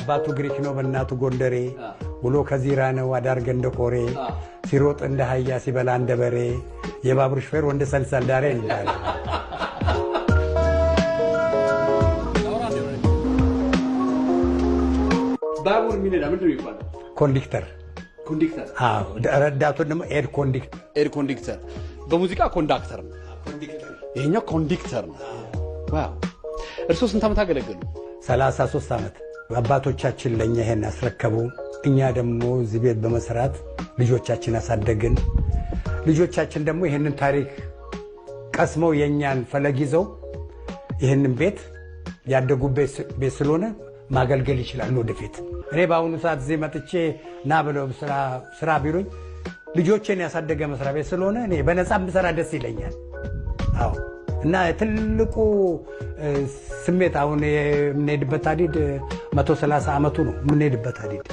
በአባቱ ግሪክ ነው በእናቱ ጎንደሬ ውሎ ከዚራ ነው አዳር ገንደ ቆሬ ሲሮጥ እንደ አህያ ሲበላ እንደ በሬ የባቡር ሹፌር ወንደ ሰልሰል ዳሬ እንዳለ ባቡር ሚነዳ ምንድን ነው ይባላል? ኮንዳክተር አዎ ረዳቱ ደግሞ ኤር ኮንዳክተር በሙዚቃ ኮንዳክተር ነው ይሄኛው ኮንዳክተር ነው ዋው እርሶ ስንት ዓመት አገለገሉ? 33 ዓመት አባቶቻችን ለኛ ይሄን አስረከቡ እኛ ደግሞ እዚህ ቤት በመስራት ልጆቻችን አሳደግን ልጆቻችን ደግሞ ይሄንን ታሪክ ቀስመው የኛን ፈለግ ይዘው ይሄንን ቤት ያደጉበት ቤት ስለሆነ ማገልገል ይችላል ወደፊት እኔ ባሁኑ ሰዓት እዚህ መጥቼ ና ብለው ስራ ቢሉኝ ልጆቼን ያሳደገ መስሪያ ቤት ስለሆነ እኔ በነፃ ብሰራ ደስ ይለኛል አዎ እና ትልቁ ስሜት አሁን የምንሄድበት ሀዲድ 130 ዓመቱ ነው የምንሄድበት ሀዲድ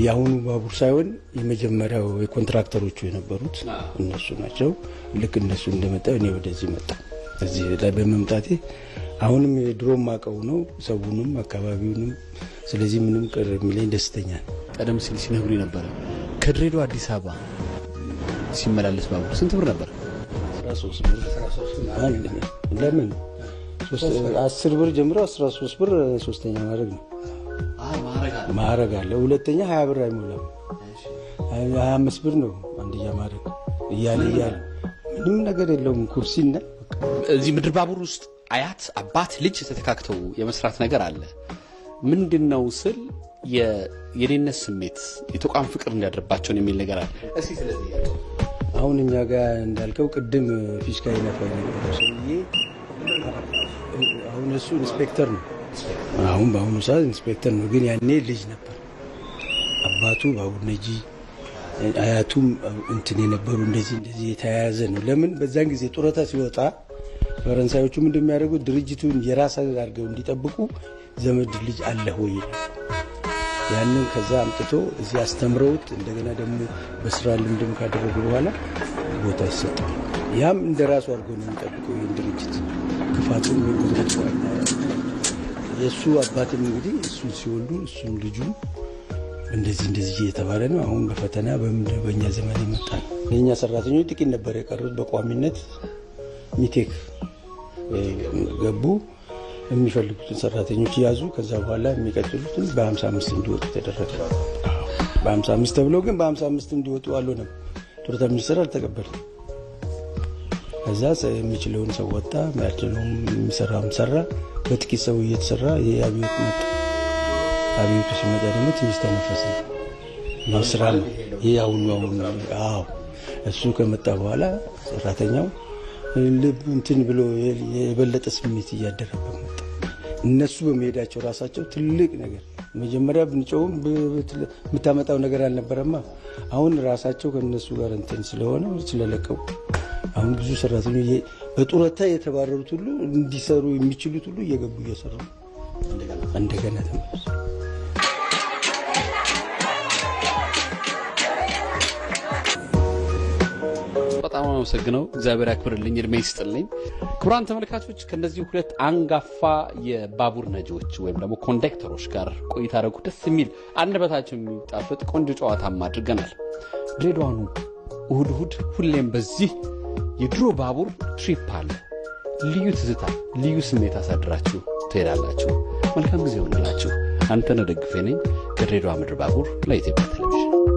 ያሁኑ ባቡር ሳይሆን የመጀመሪያው የኮንትራክተሮቹ የነበሩት እነሱ ናቸው ልክ እነሱ እንደመጣው እኔ ወደዚህ መጣ እዚህ ላይ በመምጣቴ አሁንም የድሮም ማቀው ነው ሰውንም አካባቢውንም ስለዚህ ምንም ቅር የሚለኝ ደስተኛ ቀደም ሲል ሲነግሩኝ ነበር ከድሬዳዋ አዲስ አበባ ሲመላለስ ባቡር ስንት ብር ነበር? 13 ብር ለምን 10 ብር ጀምሮ 13 ብር ሶስተኛ ማድረግ ነው ማረግ አለ ሁለተኛ 20 ብር አይሞላም 25 ብር ነው አንደኛ ማድረግ እያለ ምንም ነገር የለውም ኩርሲና እዚህ ምድር ባቡር ውስጥ አያት አባት ልጅ ተተካክተው የመስራት ነገር አለ ምንድነው ስል የኔነት ስሜት የተቋም ፍቅር እንዲያድርባቸው የሚል ነገር አለ እስቲ ስለዚህ አሁን እኛ ጋር እንዳልከው ቅድም ፊሽካ ይነፋኝ ነበር ሰውዬ አሁን እሱ ኢንስፔክተር ነው አሁን በአሁኑ ሰዓት ኢንስፔክተር ነው ግን ያኔ ልጅ ነበር አባቱ ባቡር ነጂ አያቱም እንትን የነበሩ እንደዚህ የተያያዘ ነው ለምን በዛን ጊዜ ጡረታ ሲወጣ ፈረንሳዮቹ ምን እንደሚያደርጉ ድርጅቱን የራስ አድርገው እንዲጠብቁ ዘመድ ልጅ አለ ሆይ ያንን ከዛ አምጥቶ እዚህ አስተምረውት እንደገና ደግሞ በስራ ልምድም ካደረጉ በኋላ ቦታ ይሰጣል ያም እንደራሱ አድርገው ነው የሚጠብቀው ይሄን ድርጅት ክፋቱን የሚቆጥረው የሱ አባትም እንግዲህ እሱ ሲወልዱ እሱም ልጁ እንደዚህ እየተባለ ነው አሁን በፈተና በእኛ ዘመን ይመጣል የኛ ሰራተኞች ጥቂት ነበር የቀሩት በቋሚነት ሚቴክ ገቡ የሚፈልጉትን ሰራተኞች ያዙ ከዛ በኋላ የሚቀጥሉትን በ55 እንዲወጡ ተደረገ በ55 ተብሎ ግን በ55 እንዲወጡ አልሆነም ጡረታ ሚኒስትር አልተቀበለም ከዛ የሚችለውን ሰው ወጣ ማያችለውም የሚሰራም ሰራ በጥቂት ሰው እየተሰራ የአብዮት መጣ አብዮቱ ሲመጣ ደግሞ ትንሽ ተነፈሰ ነው ስራ ነው ያውኑ አዎ እሱ ከመጣ በኋላ ሰራተኛው ልብ እንትን ብሎ የበለጠ ስሜት እያደረበት መጣ እነሱ በመሄዳቸው ራሳቸው ትልቅ ነገር መጀመሪያ ብንጨውም የምታመጣው ነገር አልነበረማ አሁን ራሳቸው ከነሱ ጋር እንትን ስለሆነ ስለለቀው አሁን ብዙ ሰራተኞች በጡረታ የተባረሩት ሁሉ እንዲሰሩ የሚችሉት ሁሉ እየገቡ እየሰሩ እንደገና ተመለሱ በጣም አመሰግናለሁ እግዚአብሔር ያክብርልኝ እድሜ ይስጥልኝ ክቡራን ተመልካቾች ከነዚህ ሁለት አንጋፋ የባቡር ነጂዎች ወይም ደግሞ ኮንዳክተሮች ጋር ቆይታ አደረኩ ደስ የሚል አንደበታቸው የሚጣፍጥ ቆንጆ ጨዋታ አድርገናል ድሬዳዋኑ እሁድ ሁሌም በዚህ የድሮ ባቡር ትሪፕ አለ ልዩ ትዝታ ልዩ ስሜት አሳድራችሁ ትሄዳላችሁ መልካም ጊዜ ይሁንላችሁ አንተነህ ደግፌ ነኝ ከድሬዳዋ ምድር ባቡር ለኢትዮጵያ ቴሌቪዥን